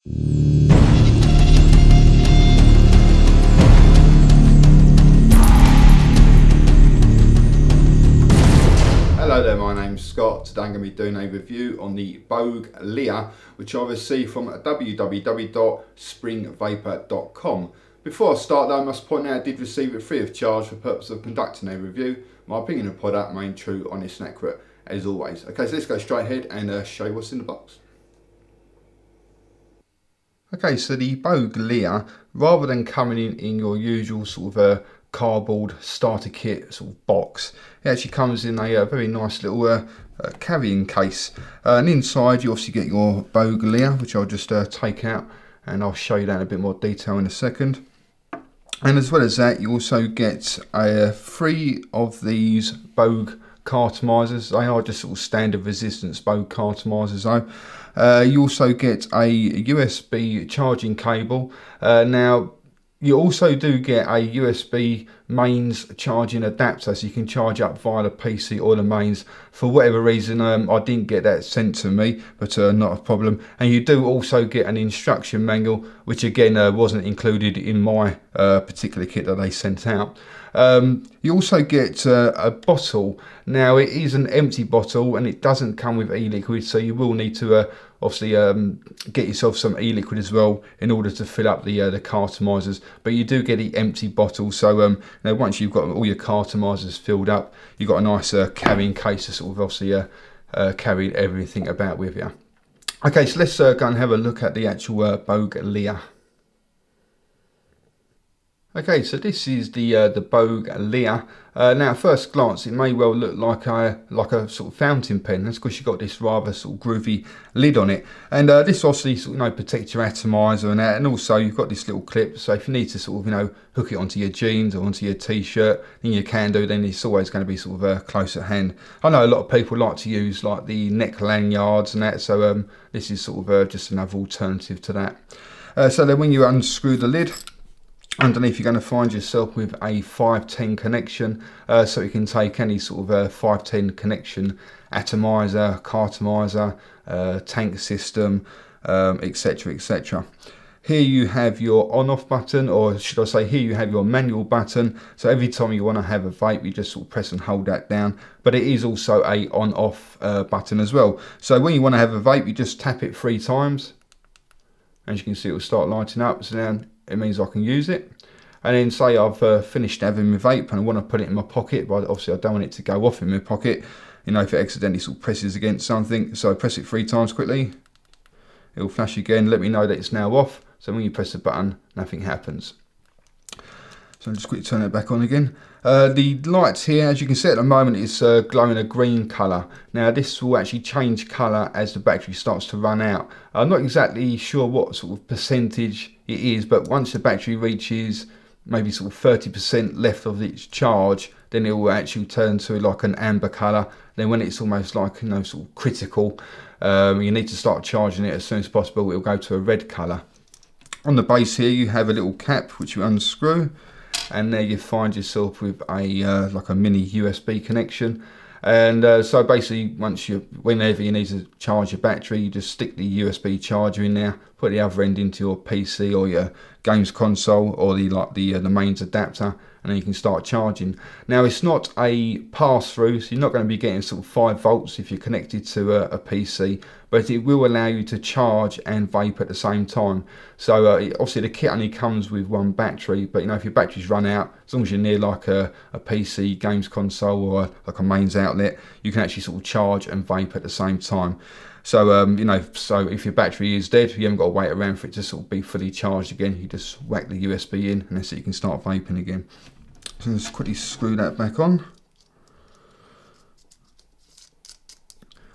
Hello there, my name's Scott. Today I'm going to be doing a review on the Boge Lea, which I received from www.springvapor.com. Before I start though, I must point out I did receive it free of charge for the purpose of conducting a review. My opinion of the product remains true, honest and accurate as always. Okay, so let's go straight ahead and show you what's in the box. Okay, so the Boge Lea, rather than coming in your usual sort of cardboard starter kit sort of box, it actually comes in a very nice little carrying case. And inside you obviously get your Boge Lea, which I'll just take out and I'll show you that in a bit more detail in a second. And as well as that, you also get 3 of these Boge cartomizers. They are just sort of standard resistance Boge cartomizers though. You also get a USB charging cable. Now you also do get a USB mains charging adapter, so you can charge up via the PC or the mains. For whatever reason, I didn't get that sent to me, but not a problem. And you do also get an instruction manual, which again wasn't included in my particular kit that they sent out. You also get a bottle. Now it is an empty bottle and it doesn't come with e-liquid, so you will need to obviously get yourself some e-liquid as well in order to fill up the cartomizers. But you do get the empty bottle, so now once you've got all your cartomizers filled up, you've got a nice carrying case to sort of obviously carry everything about with you. Okay, so let's go and have a look at the actual Boge Lea. Okay, so this is the Boge Lea. Now, at first glance, it may well look like a sort of fountain pen. That's because you've got this rather sort of groovy lid on it, and this obviously sort of protects your atomizer and that. And also, you've got this little clip, so if you need to sort of hook it onto your jeans or onto your t-shirt, then you can do. Then it's always going to be sort of close at hand. I know a lot of people like to use like the neck lanyards and that, so this is sort of just another alternative to that. So then, when you unscrew the lid, underneath you're going to find yourself with a 510 connection, so you can take any sort of 510 connection, atomizer, cartomizer, tank system, etc, etc. Here you have your on-off button, or should I say here you have your manual button. So every time you want to have a vape, you just sort of press and hold that down. But it is also a on-off button as well. So when you want to have a vape, you just tap it 3 times. As you can see, it will start lighting up. So now it means I can use it. And then say I've finished having my vape and I want to put it in my pocket, but obviously I don't want it to go off in my pocket, if it accidentally sort of presses against something. So I press it 3 times quickly, it will flash again, let me know that it's now off. So when you press the button, nothing happens. So I'll just quickly turn it back on again. The lights here, as you can see at the moment, is glowing a green colour. Now this will actually change colour as the battery starts to run out. I'm not exactly sure what sort of percentage it is, but once the battery reaches maybe sort of 30% left of its charge, then it will actually turn to like an amber colour. Then when it's almost like sort of critical, you need to start charging it as soon as possible, it will go to a red colour. On the base here you have a little cap which you unscrew, and there you find yourself with a like a mini USB connection. And so basically, whenever you need to charge your battery, you just stick the USB charger in there, put the other end into your PC or your games console or the mains adapter, and then you can start charging. Now it's not a pass-through, so you're not going to be getting sort of 5 volts if you're connected to a PC, but it will allow you to charge and vape at the same time. So obviously the kit only comes with 1 battery, but if your batteries run out, as long as you're near like a PC, games console, or like a mains outlet, you can actually sort of charge and vape at the same time. So so if your battery is dead, you haven't got to wait around for it to sort of be fully charged again. You just whack the USB in, and that's it, you can start vaping again. So let's quickly screw that back on.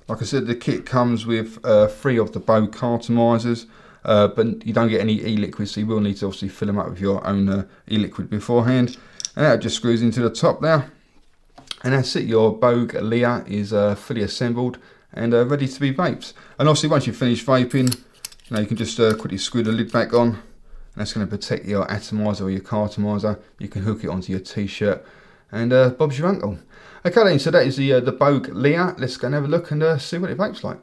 Like I said, the kit comes with 3 of the Boge cartomizers, but you don't get any e-liquid, so you will need to obviously fill them up with your own e-liquid beforehand. And that just screws into the top there. And that's it, your Boge Lea is fully assembled and ready to be vaped. And obviously once you've finished vaping, you can just quickly screw the lid back on, and that's going to protect your atomizer or your cartomizer. You can hook it onto your t-shirt, and Bob's your uncle. Okay then, so that is the Boge Lea. Let's go and have a look and see what it vapes like.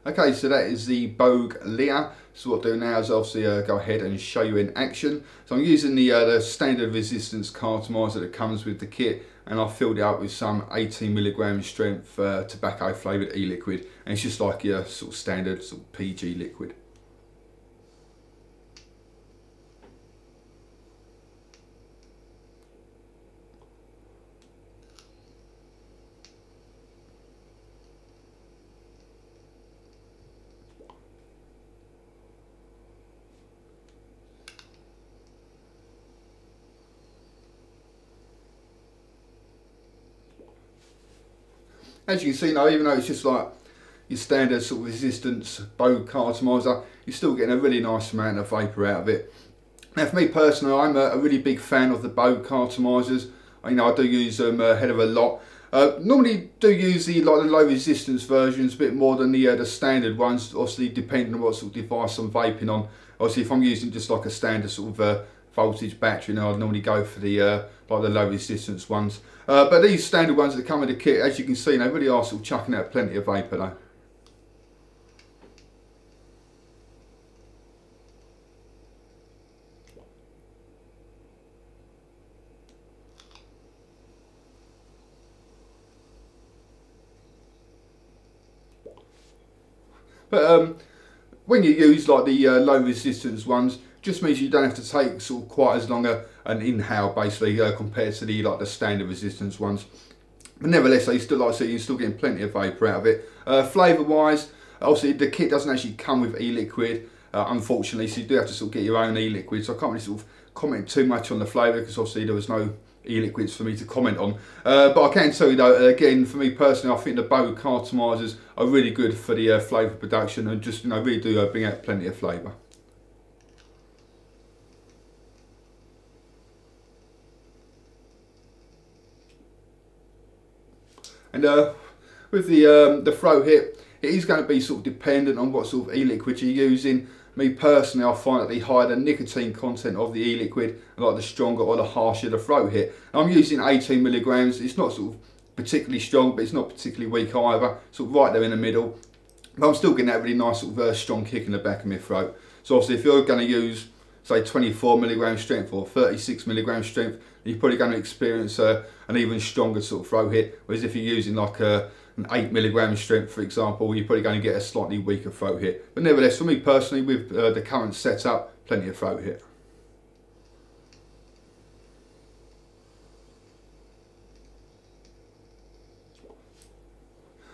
Okay, so that is the Boge Lea. So what I'll do now is obviously go ahead and show you in action. So I'm using the standard resistance cartomizer that comes with the kit, and I've filled it up with some 18mg strength tobacco flavoured e-liquid, and it's just like your sort of standard sort of PG liquid. As you can see now, even though it's just like your standard sort of resistance Boge cartomizer, you're still getting a really nice amount of vapour out of it. Now for me personally, I'm a really big fan of the Boge cartomizers. I do use them a hell of a lot. Normally do use the low resistance versions a bit more than the standard ones, obviously depending on what sort of device I'm vaping on. Obviously if I'm using just like a standard sort of voltage battery, I'd normally go for the like the low resistance ones. But these standard ones that come with the kit, as you can see, they really are sort of chucking out plenty of vapour though. But when you use like the low resistance ones, just means you don't have to take sort of quite as long an inhale basically compared to the the standard resistance ones. But nevertheless, you still, like I say, you're still getting plenty of vapour out of it. Flavour wise, obviously the kit doesn't actually come with e-liquid, unfortunately, so you do have to sort of get your own e-liquid. So I can't really sort of comment too much on the flavour because obviously there was no e-liquids for me to comment on. But I can tell you though, again, for me personally, I think the Boge cartomizers are really good for the flavour production, and just really do bring out plenty of flavour. And with the throw hit, it is going to be sort of dependent on what sort of e-liquid you're using. Me personally, I find that the higher the nicotine content of the e-liquid, like the stronger or the harsher the throat hit. I'm using 18mg. It's not sort of particularly strong, but it's not particularly weak either. Sort of right there in the middle. But I'm still getting that really nice sort of strong kick in the back of my throat. So obviously, if you're going to use say 24mg strength or 36mg strength, you're probably going to experience an even stronger sort of throat hit. Whereas if you're using like an 8mg strength, for example, you're probably going to get a slightly weaker throat hit. But nevertheless, for me personally, with the current setup, plenty of throat hit.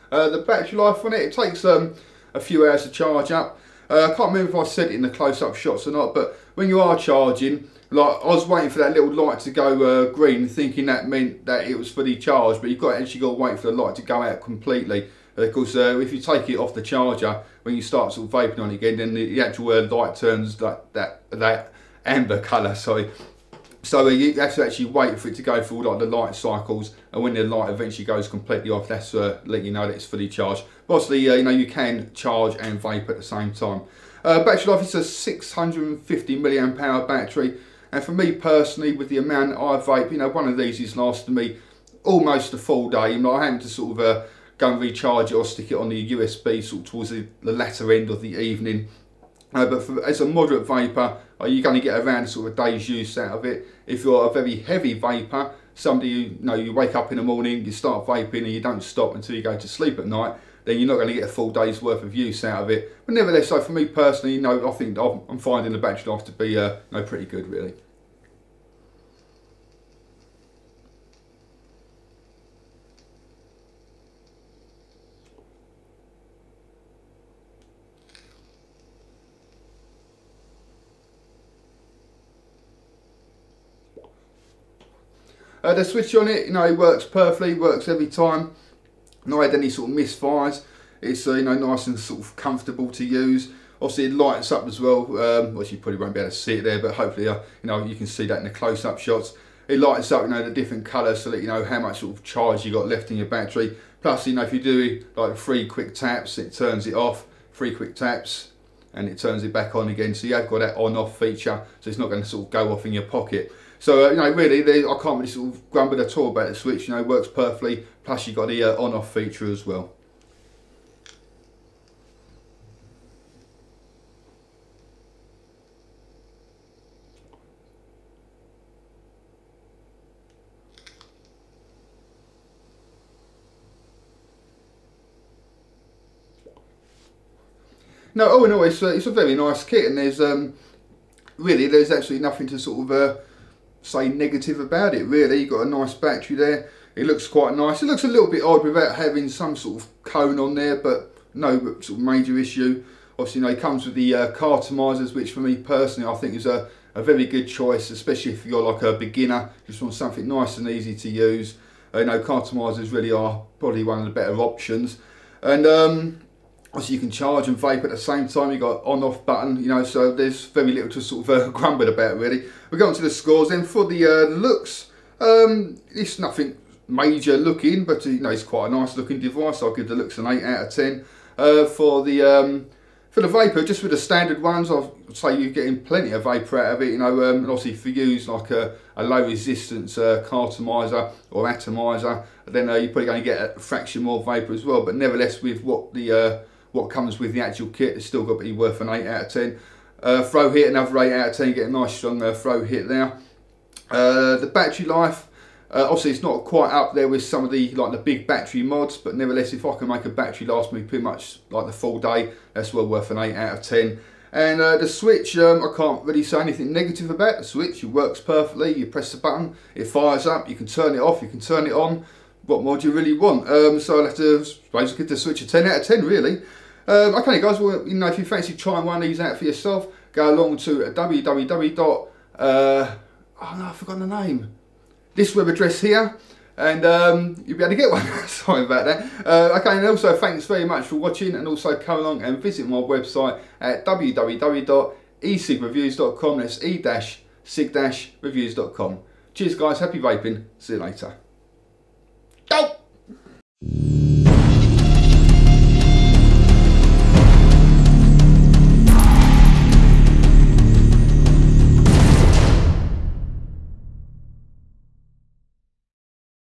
The battery life on it, it takes a few hours to charge up. I can't remember if I said it in the close-up shots or not, but when you are charging, like I was waiting for that little light to go green, thinking that meant that it was fully charged, but you've actually got to wait for the light to go out completely. Because if you take it off the charger, when you start sort of vaping on it again, then the actual light turns like that amber colour, sorry. So you have to actually wait for it to go through like the light cycles, and when the light eventually goes completely off, that's let you know that it's fully charged. But obviously, you can charge and vape at the same time. Battery life is a 650 milliamp hour battery, and for me personally, with the amount that I vape, one of these is lasting me almost a full day. I happen to sort of go and recharge it or stick it on the USB sort of towards the latter end of the evening. But as a moderate vapor, you're going to get around a sort of day's use out of it. If you're a very heavy vapor, somebody you wake up in the morning, you start vaping and you don't stop until you go to sleep at night, then you're not going to get a full day's worth of use out of it. But nevertheless, so for me personally, I think I'm finding the battery life to be pretty good really. The switch on it, it works perfectly, works every time. Not had any sort of misfires. It's nice and sort of comfortable to use. Obviously it lights up as well. Well, you probably won't be able to see it there, but hopefully you can see that in the close-up shots. It lights up the different colours so that you know how much sort of charge you got left in your battery. Plus if you do like 3 quick taps, it turns it off. 3 quick taps and it turns it back on again. So you have got that on-off feature, so it's not going to sort of go off in your pocket. So really, I can't really sort of grumble at all about the switch. It works perfectly. Plus, you've got the on-off feature as well. no, all in all, it's a very nice kit, and there's really there's actually nothing to sort of say negative about it. Really, you've got a nice battery there. It looks quite nice. It looks a little bit odd without having some sort of cone on there, but no sort of major issue. Obviously, you know, it comes with the cartomizers, which for me personally, I think is a very good choice, especially if you're like a beginner, just want something nice and easy to use. You know, cartomizers really are probably one of the better options. And obviously you can charge and vape at the same time. You've got on-off button, you know, so there's very little to sort of grumble about really. We'll go on to the scores then. For the looks, it's nothing major looking, but you know, it's quite a nice looking device. I'll give the looks an 8 out of 10. For the vapor, just with the standard ones, I'd say you're getting plenty of vapor out of it, you know, and obviously if you use like a low resistance cartomizer or atomizer, then you're probably going to get a fraction more vapor as well, but nevertheless with what comes with the actual kit, it's still got to be worth an 8 out of 10. Throw hit, another 8 out of 10, you get a nice strong throw hit there. The battery life, obviously it's not quite up there with some of the big battery mods, but nevertheless if I can make a battery last me pretty much like the full day, that's well worth an 8 out of 10. And the switch, I can't really say anything negative about the switch. It works perfectly. You press the button, it fires up, you can turn it off, you can turn it on. What more do you really want? So I'll have to, I suppose, give the switch a 10 out of 10 really. Okay guys, well, you know, if you fancy trying one of these out for yourself, go along to www. Oh no, I've forgotten the name. This web address here, and you'll be able to get one. Sorry about that. Okay, and also thanks very much for watching, and also come along and visit my website at www.e-cigreviews.com. That's e-cig-reviews.com. Cheers guys, happy vaping, see you later. Go!